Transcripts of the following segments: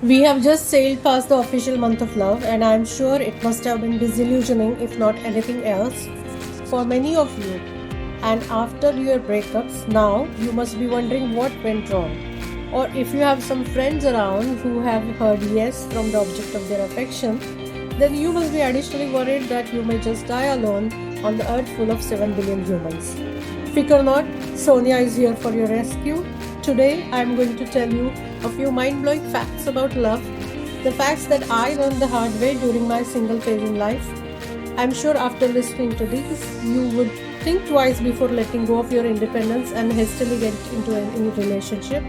We have just sailed past the official month of love, and I'm sure it must have been disillusioning, if not anything else, for many of you. And after your breakups, now you must be wondering what went wrong. Or if you have some friends around who have heard yes from the object of their affection, then you must be additionally worried that you may just die alone on the earth full of 7 billion humans. Fear not, Sonia is here for your rescue. Today I am going to tell you a few mind-blowing facts about love, the facts that I learned the hard way during my single phase in life. I'm sure after listening to these, you would think twice before letting go of your independence and hastily get into any relationship.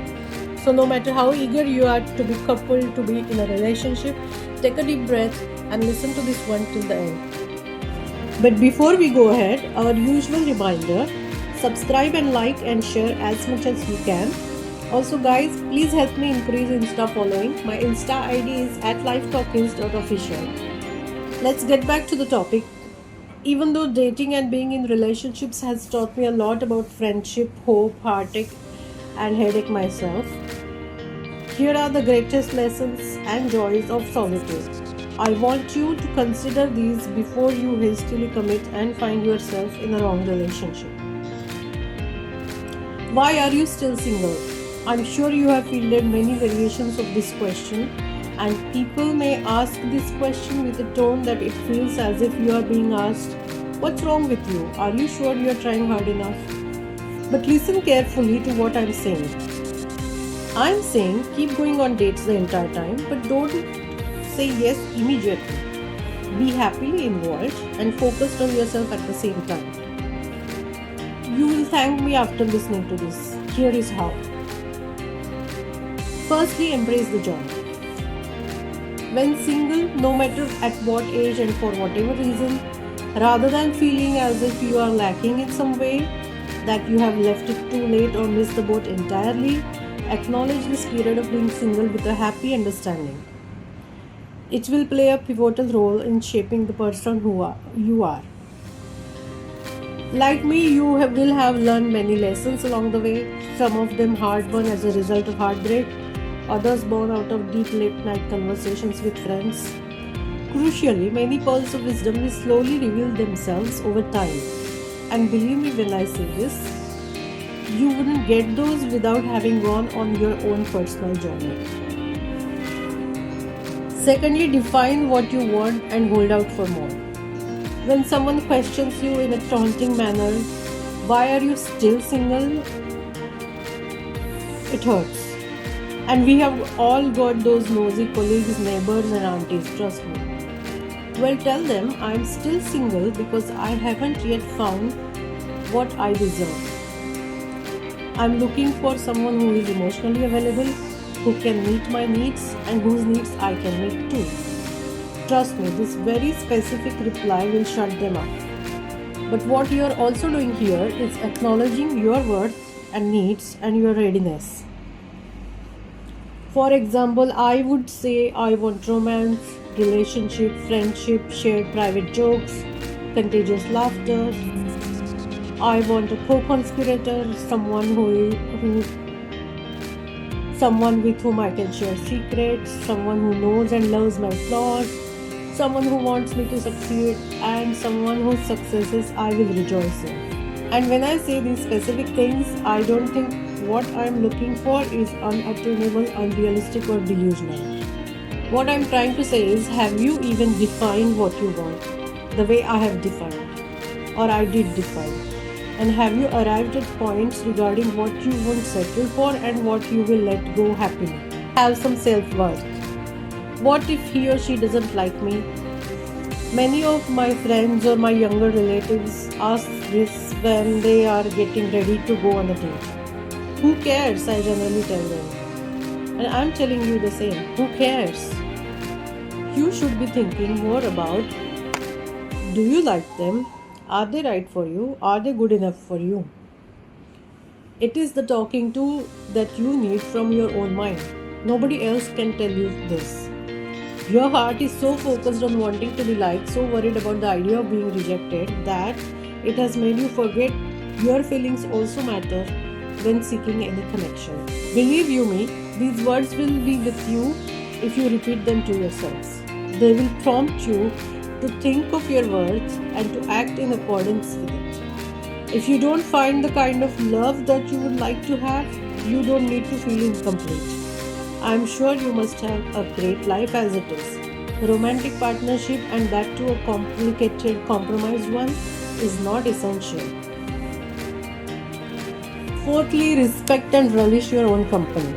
So no matter how eager you are to be coupled, to be in a relationship, take a deep breath and listen to this one till the end. But before we go ahead, our usual reminder, subscribe and like and share as much as you can. Also guys, please help me increase Insta following. My Insta ID is @lifetalkings.official. Let's get back to the topic. Even though dating and being in relationships has taught me a lot about friendship, hope, heartache, and headache myself, here are the greatest lessons and joys of solitude. I want you to consider these before you hastily commit and find yourself in a wrong relationship. Why are you still single? I'm sure you have fielded many variations of this question, and people may ask this question with a tone that it feels as if you are being asked, "What's wrong with you? Are you sure you are trying hard enough?" But listen carefully to what I'm saying. I'm saying keep going on dates the entire time, but don't say yes immediately. Be happily involved and focused on yourself at the same time. You will thank me after listening to this. Here is how. Firstly, embrace the joy. When single, no matter at what age and for whatever reason, rather than feeling as if you are lacking in some way, that you have left it too late or missed the boat entirely, acknowledge this period of being single with a happy understanding. It will play a pivotal role in shaping the person you are. Like me, will have learned many lessons along the way, some of them hard won as a result of heartbreak, others born out of deep late night conversations with friends. Crucially, many pearls of wisdom will slowly reveal themselves over time. And believe me when I say this, you wouldn't get those without having gone on your own personal journey. Secondly, define what you want and hold out for more. When someone questions you in a taunting manner, "Why are you still single?" it hurts. And we have all got those nosy colleagues, neighbors, and aunties, trust me. Well, tell them I'm still single because I haven't yet found what I deserve. I'm looking for someone who is emotionally available, who can meet my needs, and whose needs I can meet too. Trust me, this very specific reply will shut them up. But what you are also doing here is acknowledging your worth and needs and your readiness. For example, I would say I want romance, relationship, friendship, shared private jokes, contagious laughter. I want a co-conspirator, someone with whom I can share secrets, someone who knows and loves my flaws, someone who wants me to succeed, and someone whose successes I will rejoice in. And when I say these specific things, I don't think what I'm looking for is unattainable, unrealistic, or delusional. What I'm trying to say is, have you even defined what you want the way I have defined, or I did define? And have you arrived at points regarding what you won't settle for and what you will let go happily? Have some self-worth. What if he or she doesn't like me? Many of my friends or my younger relatives ask this when they are getting ready to go on a date. Who cares? I generally tell them. And I'm telling you the same. Who cares? You should be thinking more about, do you like them? Are they right for you? Are they good enough for you? It is the talking to that you need from your own mind. Nobody else can tell you this. Your heart is so focused on wanting to be liked, so worried about the idea of being rejected, that it has made you forget your feelings also matter when seeking any connection. Believe you me, these words will be with you if you repeat them to yourselves. They will prompt you to think of your words and to act in accordance with it. If you don't find the kind of love that you would like to have, you don't need to feel incomplete. I'm sure you must have a great life as it is. A romantic partnership, and that too a complicated, compromised one, is not essential. Fourthly, respect and relish your own company.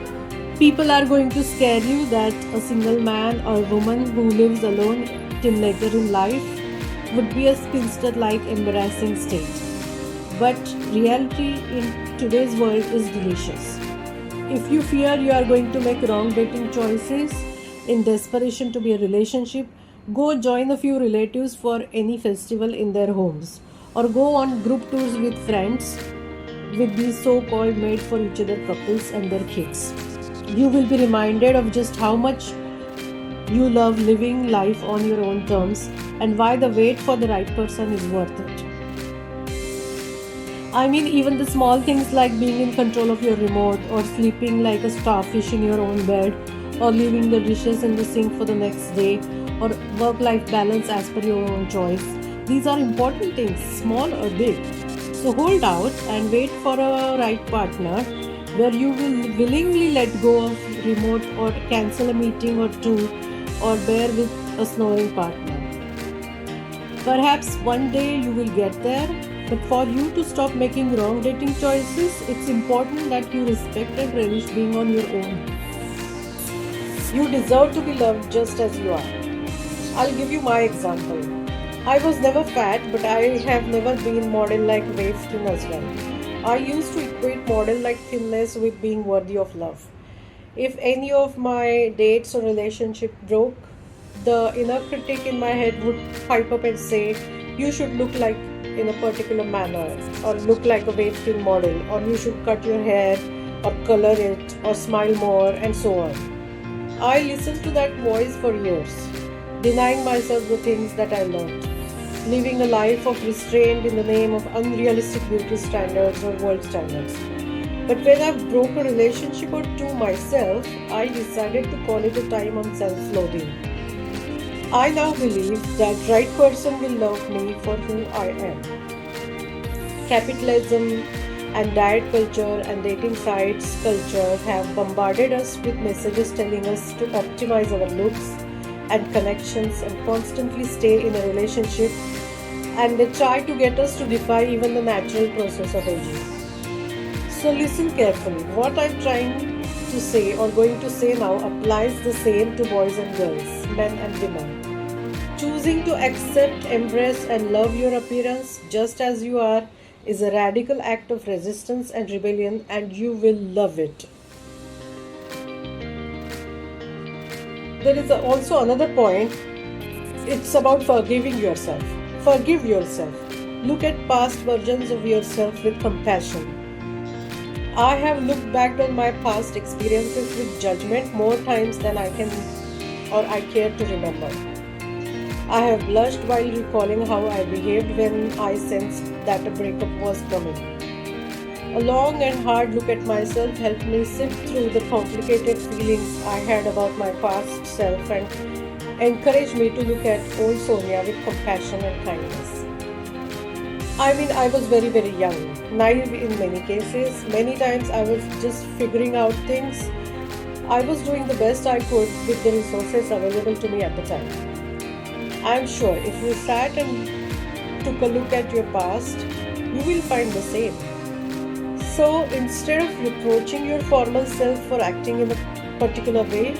People are going to scare you that a single man or woman who lives alone till later in life would be a spinster-like embarrassing state. But reality in today's world is delicious. If you fear you are going to make wrong dating choices in desperation to be a relationship, go join a few relatives for any festival in their homes, or go on group tours with friends with these so-called made for each other couples and their kids. You will be reminded of just how much you love living life on your own terms and why the wait for the right person is worth it. I mean, even the small things like being in control of your remote, or sleeping like a starfish in your own bed, or leaving the dishes in the sink for the next day, or work-life balance as per your own choice. These are important things, small or big. So hold out and wait for a right partner where you will willingly let go of remote, or cancel a meeting or two, or bear with a snoring partner. Perhaps one day you will get there, but for you to stop making wrong dating choices, it's important that you respect and relish being on your own. You deserve to be loved just as you are. I'll give you my example. I was never fat, but I have never been model-like waif thin as well. I used to equate model-like thinness with being worthy of love. If any of my dates or relationship broke, the inner critic in my head would pipe up and say, you should look like in a particular manner, or look like a waif thin model, or you should cut your hair or color it or smile more, and so on. I listened to that voice for years, denying myself the things that I loved, living a life of restraint in the name of unrealistic beauty standards or world standards. But when I broke a relationship or two myself, I decided to call it a time on self-loathing. I now believe that right person will love me for who I am. Capitalism and diet culture and dating sites culture have bombarded us with messages telling us to optimize our looks and connections and constantly stay in a relationship, and they try to get us to defy even the natural process of aging. So listen carefully. What I'm trying to say or going to say now applies the same to boys and girls, men and women. Choosing to accept, embrace, and love your appearance just as you are is a radical act of resistance and rebellion, and you will love it. There is also another point. It's about forgiving yourself. Forgive yourself. Look at past versions of yourself with compassion. I have looked back on my past experiences with judgment more times than I care to remember. I have blushed while recalling how I behaved when I sensed that a breakup was coming. A long and hard look at myself helped me sift through the complicated feelings I had about my past self and encouraged me to look at old Sonia with compassion and kindness. I mean, I was very, very young, naive in many cases. Many times I was just figuring out things. I was doing the best I could with the resources available to me at the time. I am sure if you sat and took a look at your past, you will find the same. So instead of reproaching your former self for acting in a particular way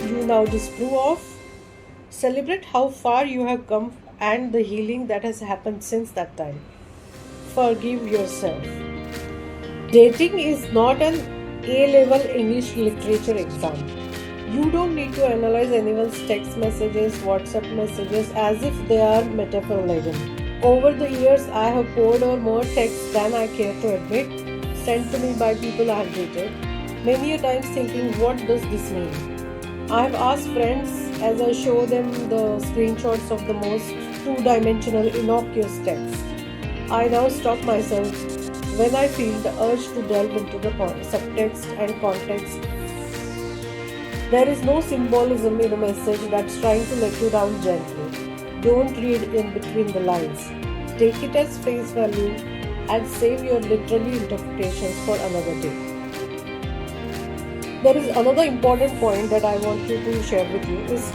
you now disapprove of, celebrate how far you have come and the healing that has happened since that time. Forgive yourself. Dating is not an A-level English literature exam. You don't need to analyze anyone's text messages, WhatsApp messages as if they are metaphor-laden. Over the years, I have poured over more texts than I care to admit, sent to me by people I have dated, many a times thinking, what does this mean? I have asked friends as I show them the screenshots of the most two-dimensional innocuous text. I now stop myself when I feel the urge to delve into the subtext and context There is no symbolism in a message that's trying to let you down gently. Don't read in between the lines. Take it as face value and save your literary interpretations for another day. There is another important point that I want you to share with you is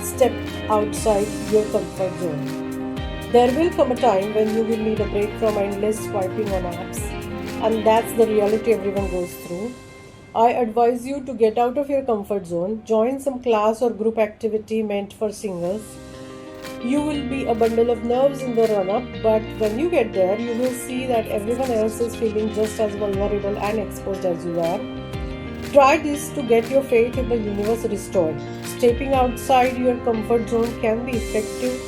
step outside your comfort zone. There will come a time when you will need a break from endless swiping on apps, and that's the reality everyone goes through. I advise you to get out of your comfort zone, join some class or group activity meant for singers. You will be a bundle of nerves in the run up, but when you get there, you will see that everyone else is feeling just as vulnerable and exposed as you are. Try this to get your faith in the universe restored. Stepping outside your comfort zone can be effective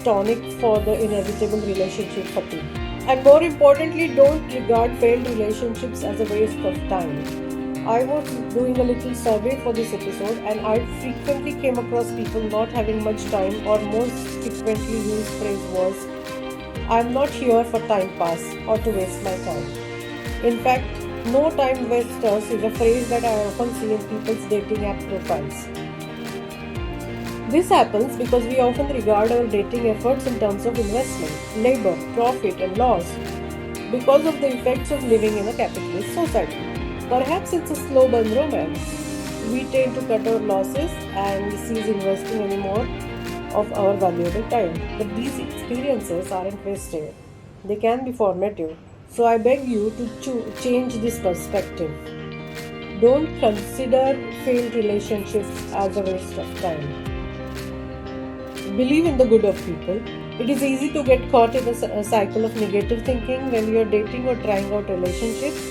tonic for the inevitable relationship fatigue. And more importantly, don't regard failed relationships as a waste of time. I was doing a little survey for this episode and I frequently came across people not having much time, or most frequently used phrase was, I'm not here for time pass or to waste my time. In fact, no time wasters is a phrase that I often see in people's dating app profiles. This happens because we often regard our dating efforts in terms of investment, labor, profit, and loss because of the effects of living in a capitalist society. Perhaps it's a slow burn romance. We tend to cut our losses and cease investing any more of our valuable time. But these experiences aren't wasted. They can be formative. So I beg you to change this perspective. Don't consider failed relationships as a waste of time. Believe in the good of people. It is easy to get caught in a cycle of negative thinking when you are dating or trying out relationships.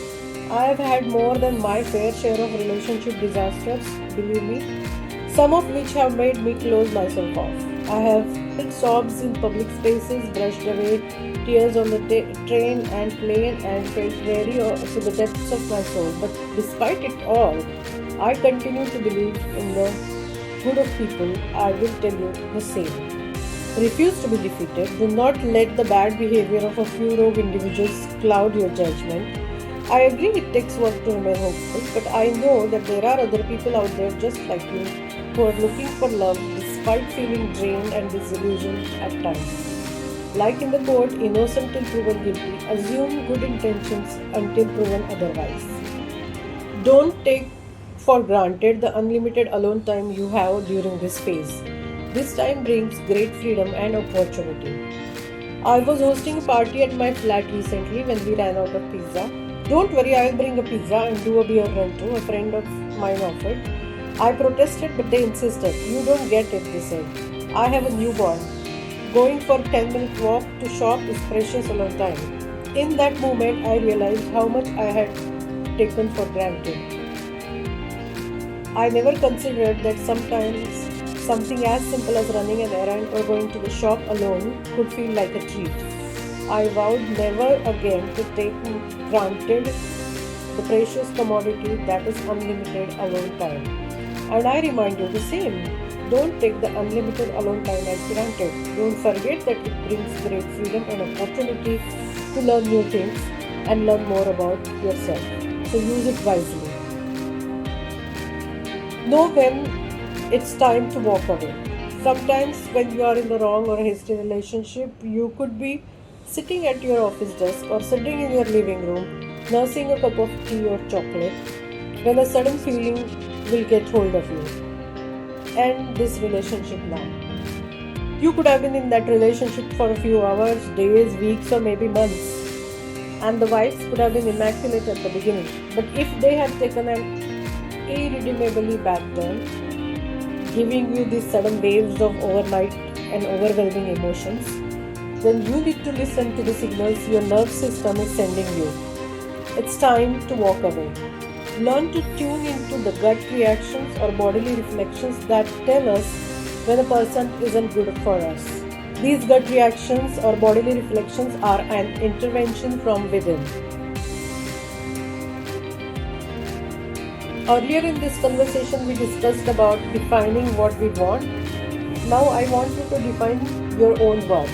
I have had more than my fair share of relationship disasters, believe me, some of which have made me close myself off. I have heard sobs in public spaces, brushed away tears on the train and plane, and felt weary to the depths of my soul. But despite it all, I continue to believe in the good of people. I will tell you the same. Refuse to be defeated. Do not let the bad behavior of a few rogue individuals cloud your judgment. I agree it takes work to remain hopeful, but I know that there are other people out there just like you who are looking for love despite feeling drained and disillusioned at times. Like in the quote, innocent till proven guilty, assume good intentions until proven otherwise. Don't take for granted the unlimited alone time you have during this phase. This time brings great freedom and opportunity. I was hosting a party at my flat recently when we ran out of pizza. Don't worry, I will bring a pizza and do a beer run too, a friend of mine offered. I protested, but they insisted. You don't get it, they said. I have a newborn. Going for a 10-minute walk to shop is precious alone time. In that moment, I realized how much I had taken for granted. I never considered that sometimes something as simple as running an errand or going to the shop alone could feel like a treat. I vowed never again to take granted the precious commodity that is unlimited alone time. And I remind you the same. Don't take the unlimited alone time as granted. Don't forget that it brings great freedom and opportunity to learn new things and learn more about yourself. So use it wisely. Know when it's time to walk away. Sometimes when you are in the wrong or hasty relationship, you could be sitting at your office desk or sitting in your living room, nursing a cup of tea or chocolate, when a sudden feeling will get hold of you. End this relationship now. You could have been in that relationship for a few hours, days, weeks, or maybe months, and the vibes could have been immaculate at the beginning. But if they had taken an irredeemably bad turn, giving you these sudden waves of overnight and overwhelming emotions, then you need to listen to the signals your nerve system is sending you. It's time to walk away. Learn to tune into the gut reactions or bodily reflections that tell us when a person isn't good for us. These gut reactions or bodily reflections are an intervention from within. Earlier in this conversation, we discussed about defining what we want. Now I want you to define your own worth.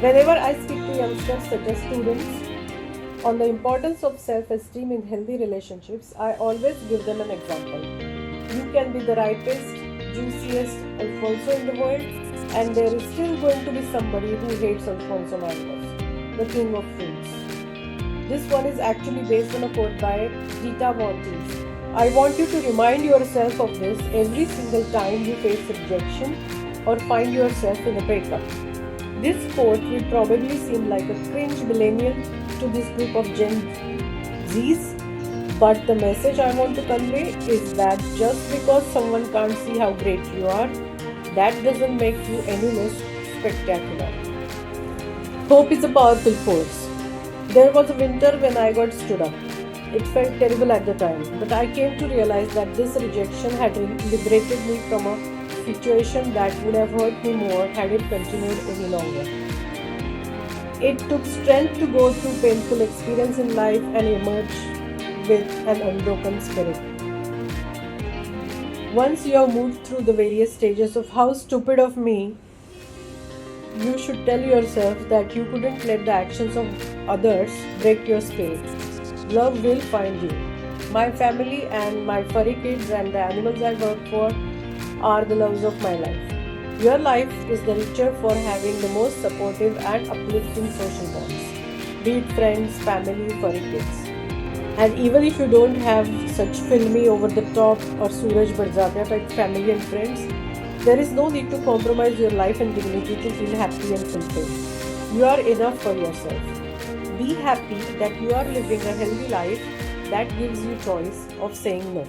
Whenever I speak to youngsters such as students on the importance of self-esteem in healthy relationships, I always give them an example. can be the ripest, juiciest Alfonso in the world, and there is still going to be somebody who hates Alfonso Magnus, the king of fruits. This one is actually based on a quote by Rita Von Teese. I want you to remind yourself of this every single time you face rejection or find yourself in a breakup. This quote will probably seem like a cringe millennial to this group of Gen Zs, but the message I want to convey is that just because someone can't see how great you are, that doesn't make you any less spectacular. Hope is a powerful force. There was a winter when I got stood up. It felt terrible at the time, but I came to realize that this rejection had liberated me from a situation that would have hurt me more had it continued any longer. It took strength to go through painful experience in life and emerge with an unbroken spirit. Once you have moved through the various stages of how stupid of me, you should tell yourself that you couldn't let the actions of others break your spirit. Love will find you. My family and my furry kids and the animals I work for are the loves of my life. Your life is the richer for having the most supportive and uplifting social bonds, be it friends, family, furry kids. And even if you don't have such filmy, over-the-top or Suraj Barzatya type family and friends, there is no need to compromise your life and dignity to feel happy and fulfilled. You are enough for yourself. Be happy that you are living a healthy life that gives you choice of saying no.